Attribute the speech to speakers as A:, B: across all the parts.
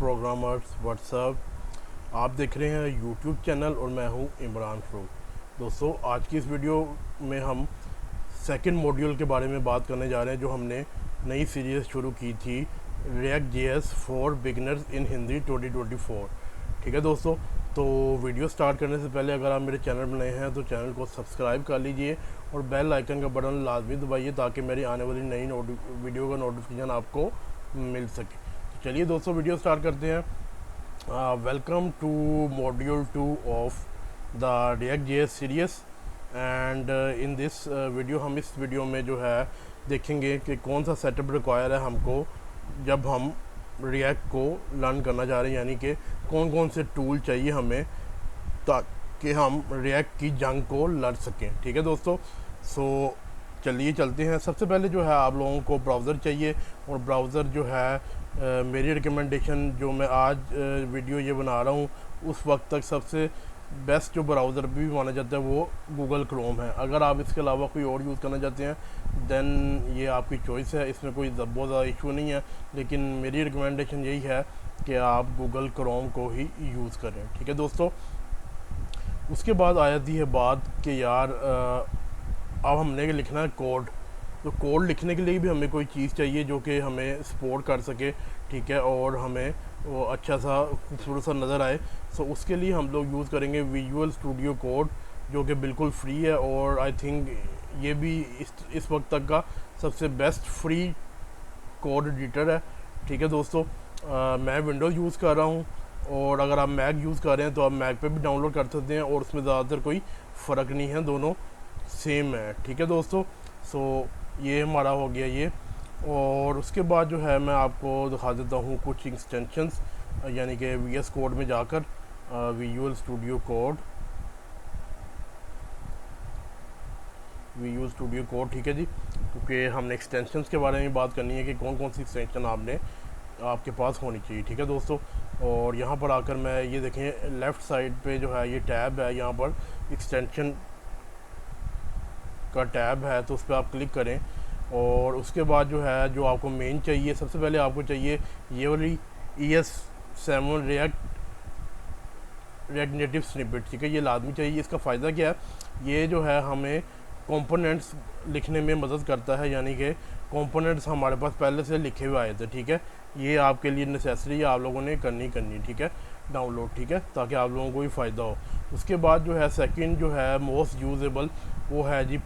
A: Programmers WhatsApp. आप देख रहे हैं यूट्यूब चैनल और मैं हूं इमरान फ़रूक। दोस्तों, आज की इस वीडियो में हम सेकंड मॉड्यूल के बारे में बात करने जा रहे हैं जो हमने नई सीरीज़ शुरू की थी, रिएक्ट जेएस फॉर बिगिनर्स इन हिंदी 2024। ठीक है दोस्तों, तो वीडियो स्टार्ट करने से पहले अगर आप मेरे चैनल पर नए हैं तो चैनल को सब्सक्राइब कर लीजिए और बेल आइकन का बटन लाजमी दबाइए ताकि मेरी आने वाली नई वीडियो का नोटिफिकेशन आपको मिल सके। तो चलिए दोस्तों, वीडियो स्टार्ट करते हैं। Welcome to module 2 of the React JS series and in this video हम इस वीडियो में जो है देखेंगे कि कौन सा सेटअप रिक्वायर है हमको जब हम रिएक्ट को लर्न करना चाह रहे हैं, यानी कि कौन कौन से टूल चाहिए हमें ताकि हम रिएक्ट की जंग को लड़ सकें। ठीक है दोस्तों, सो चलिए चलते हैं। सबसे पहले जो है आप लोगों को ब्राउज़र चाहिए और ब्राउज़र जो है मेरी रिकमेंडेशन जो मैं आज वीडियो ये बना रहा हूँ उस वक्त तक सबसे बेस्ट जो ब्राउज़र भी माना जाता है वो गूगल क्रोम है। अगर आप इसके अलावा कोई और यूज़ करना चाहते हैं देन ये आपकी चॉइस है, इसमें कोई बहुत ज़्यादा इशू नहीं है, लेकिन मेरी रिकमेंडेशन यही है कि आप गूगल क्रोम को ही यूज़ करें। ठीक है दोस्तों, उसके बाद आ जाती है बात कि यार अब हमने लिखना है कोड। तो कोड लिखने के लिए भी हमें कोई चीज़ चाहिए जो कि हमें सपोर्ट कर सके, ठीक है, और हमें वो अच्छा सा खूबसूरत सा नज़र आए। सो उसके लिए हम लोग यूज़ करेंगे विजुअल स्टूडियो कोड जो कि बिल्कुल फ्री है और आई थिंक ये भी इस वक्त तक का सबसे बेस्ट फ्री कोड एडिटर है। ठीक है दोस्तों, मैं विंडोज़ यूज़ कर रहा हूँ और अगर आप मैक यूज़ कर रहे हैं तो आप मैक पे भी डाउनलोड कर सकते हैं और उसमें ज़्यादातर कोई फ़र्क नहीं है, दोनों सेम है। ठीक है दोस्तों, सो ये हमारा हो गया ये। और उसके बाद जो है मैं आपको दिखा देता हूँ कुछ एक्सटेंशंस, यानी कि VS कोड में जाकर विजुअल स्टूडियो कोड, ठीक है जी, क्योंकि हमने एक्सटेंशंस के बारे में बात करनी है कि कौन कौन सी एक्सटेंशन आपके पास होनी चाहिए। ठीक है दोस्तों, और यहाँ पर आकर मैं ये देखें लेफ़्ट साइड पे जो है ये टैब है, यहाँ पर एक्सटेंशन का टैब है, तो उस पर आप क्लिक करें और उसके बाद जो है जो आपको मेन चाहिए, सबसे पहले आपको चाहिए ये वाली ES7 रिएक्ट नेटिव स्निपेट। ठीक है, ये लाजमी चाहिए। इसका फ़ायदा क्या है, ये जो है हमें कंपोनेंट्स लिखने में मदद करता है, यानी कि कंपोनेंट्स हमारे पास पहले से लिखे हुए आए थे। ठीक है, ये आपके लिए नेसेसरी है, आप लोगों ने करनी। ठीक है, डाउनलोड, ठीक है, ताकि आप लोगों को भी फ़ायदा हो। उसके बाद जो है सेकंड जो है मोस्ट यूजेबल वो है जी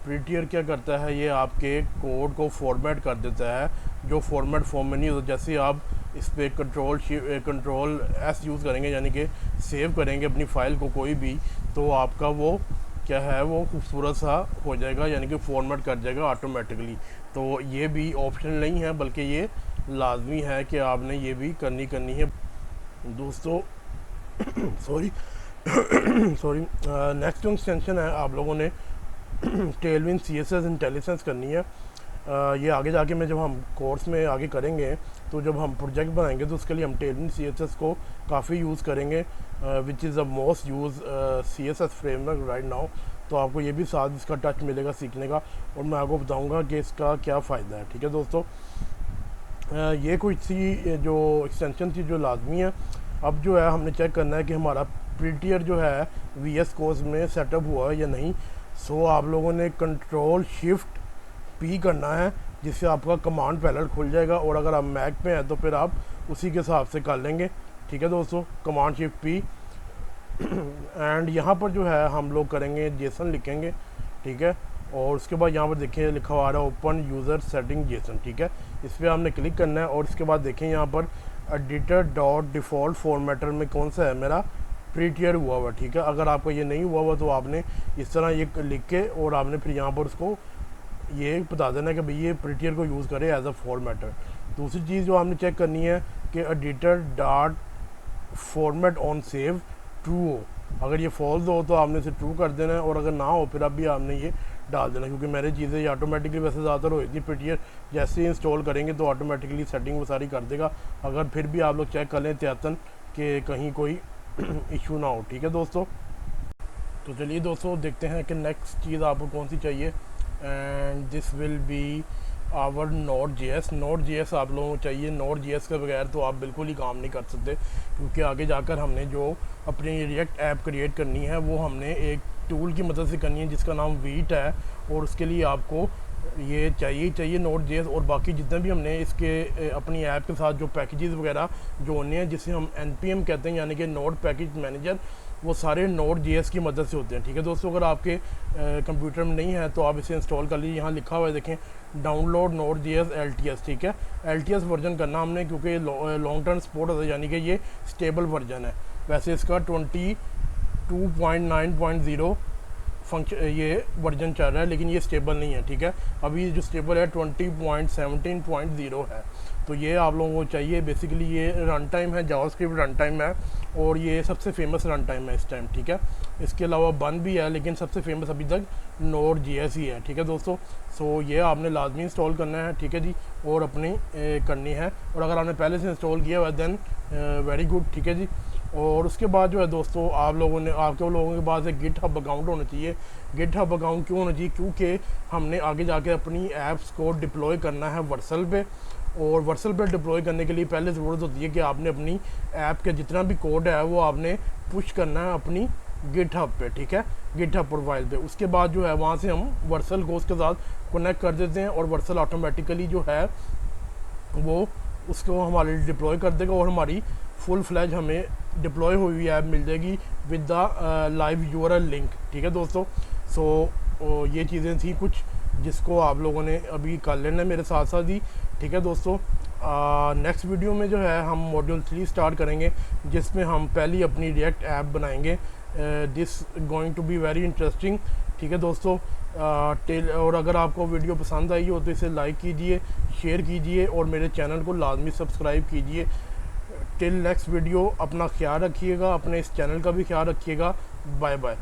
A: प्रीटियर क्या करता है, ये आपके कोड को फॉर्मेट कर देता है जो फॉर्मेट फॉर्म में नहीं होता। जैसे आप इस पर कंट्रोल S यूज़ करेंगे, यानी कि सेव करेंगे अपनी फ़ाइल को कोई भी, तो आपका वो क्या है वो खूबसूरत सा हो जाएगा, यानी कि फॉर्मेट कर जाएगा ऑटोमेटिकली। तो ये भी ऑप्शन नहीं है बल्कि ये लाजमी है कि आपने ये भी करनी है दोस्तों। सॉरी नेक्स्ट एक्सटेंशन है, आप लोगों ने टेलविन CSS इंटेलिजेंस करनी है। ये आगे जाके मैं जब हम कोर्स में आगे करेंगे तो जब हम प्रोजेक्ट बनाएंगे तो उसके लिए हम टेलविन CSS को काफ़ी यूज़ करेंगे, which is the most use CSS framework right now. तो आपको ये भी साथ इसका टच मिलेगा सीखने का और मैं आपको बताऊंगा कि इसका क्या फ़ायदा है। ठीक है दोस्तों, ये कुछ सी जो एक्सटेंशन थी जो लाजमी है। अब जो है हमने चेक करना है कि हमारा प्रीटियर जो है VS कोर्स में सेटअप हुआ है या नहीं। सो आप लोगों ने Ctrl+Shift+P करना है, जिससे आपका कमांड पैनल खुल जाएगा और अगर आप मैक पे हैं तो फिर आप उसी के हिसाब से कर लेंगे। ठीक है दोस्तों, Command+Shift+P एंड यहाँ पर जो है हम लोग करेंगे जेसन लिखेंगे। ठीक है, और उसके बाद यहाँ पर देखिए लिखा हुआ आ रहा है ओपन यूज़र सेटिंग जेसन। ठीक है, इस पर हमने क्लिक करना है और इसके बाद देखें यहाँ पर editor.default फॉर्मेटर में कौन सा है मेरा प्रीटियर हुआ। ठीक है, अगर आपका ये नहीं हुआ तो आपने इस तरह ये लिख के और आपने फिर यहाँ पर उसको ये बता देना कि भाई ये प्रीटियर को यूज़ करे एज अ फॉर्मेटर। दूसरी चीज़ जो आपने चेक करनी है कि editor.format on save ट्रू हो। अगर ये फॉल्स हो तो आपने इसे ट्रू कर देना है और अगर ना हो फिर अभी आपने ये डाल देना, क्योंकि मेरी चीज़ें ये ऑटोमेटिकली वैसे ज़्यादातर हो इतनी प्रीटियर जैसे ही इंस्टॉल करेंगे तो ऑटोमेटिकली सेटिंग वो सारी कर देगा। अगर फिर भी आप लोग चेक कर लें एहतियातन कि कहीं कोई इशू ना हो। ठीक है दोस्तों, तो चलिए दोस्तों देखते हैं कि नेक्स्ट चीज़ आपको कौन सी चाहिए and this will be our Node J S आप लोगों को चाहिए। नोड जे एस के बगैर तो आप बिल्कुल ही काम नहीं कर सकते, क्योंकि आगे जाकर हमने जो अपनी रिएक्ट ऐप क्रिएट करनी है वो हमने एक टूल की मदद से करनी है जिसका नाम वीट है, और उसके लिए आपको ये चाहिए नोड जे एस। और बाकी जितने भी हमने इसके अपनी ऐप के साथ जो पैकेजेस वगैरह जोड़ने हैं, जिसे हम NPM कहते हैं, यानी कि नोड पैकेज मैनेजर, वो सारे नोड जे एस की मदद से होते हैं। ठीक है दोस्तों, अगर आपके कंप्यूटर में नहीं है तो आप इसे इंस्टॉल कर लीजिए। यहाँ लिखा हुआ है देखें, download node J S LTS। ठीक है, LTS वर्जन करना हमने, क्योंकि लॉन्ग टर्म सपोर्ट होता है, यानी कि ये स्टेबल वर्जन है। वैसे इसका 22.9.0 फंक्शन ये वर्जन चल रहा है, लेकिन ये स्टेबल नहीं है। ठीक है, अभी जो स्टेबल है 20.17.0 है। तो ये आप लोगों को चाहिए। बेसिकली ये रन टाइम है, जावास्क्रिप्ट रन टाइम है, और ये सबसे फेमस रन टाइम है इस टाइम। ठीक है, इसके अलावा बन भी है, लेकिन सबसे फेमस अभी तक नोड जे एस ही है। ठीक है दोस्तों, सो ये आपने लाजमी इंस्टॉल करना है। ठीक है जी, और अपनी करनी है, और अगर आपने पहले से इंस्टॉल किया हुआ है देन वेरी गुड। ठीक है जी, और उसके बाद जो है दोस्तों, आपके लोगों के पास एक गिटहब अकाउंट होना चाहिए। गिटहब अकाउंट क्यों होना चाहिए? क्योंकि हमने आगे जाके अपनी ऐप्स को डिप्लॉय करना है वर्सल पे, और वर्सल पे डिप्लॉय करने के लिए पहले ज़रूरत होती है कि आपने अपनी ऐप के जितना भी कोड है वो आपने पुश करना है अपनी गिटहब पे। ठीक है, गिटहब प्रोफाइल पे। उसके बाद जो है वहाँ से हम वर्सल को उसके साथ कनेक्ट कर देते हैं, और वर्सल ऑटोमेटिकली जो है वो उसको हमारे डिप्लॉय कर देगा, और हमारी फुल फ्लैज हमें डिप्लॉय हुई हुई ऐप मिल जाएगी with the live URL link. ठीक है दोस्तों, सो ये चीज़ें थी कुछ जिसको आप लोगों ने अभी कर लेना है मेरे साथ साथ ही। ठीक है दोस्तों, नेक्स्ट वीडियो में जो है हम मॉड्यूल 3 स्टार्ट करेंगे, जिसमें हम पहली अपनी रिएक्ट ऐप बनाएंगे। This going to be very interesting. ठीक है दोस्तों, और अगर आपको वीडियो पसंद आई हो तो इसे लाइक कीजिए, शेयर कीजिए, और मेरे चैनल को लाजमी सब्सक्राइब कीजिए। टिल नेक्स्ट वीडियो, अपना ख्याल रखिएगा, अपने इस चैनल का भी ख्याल रखिएगा। Bye bye.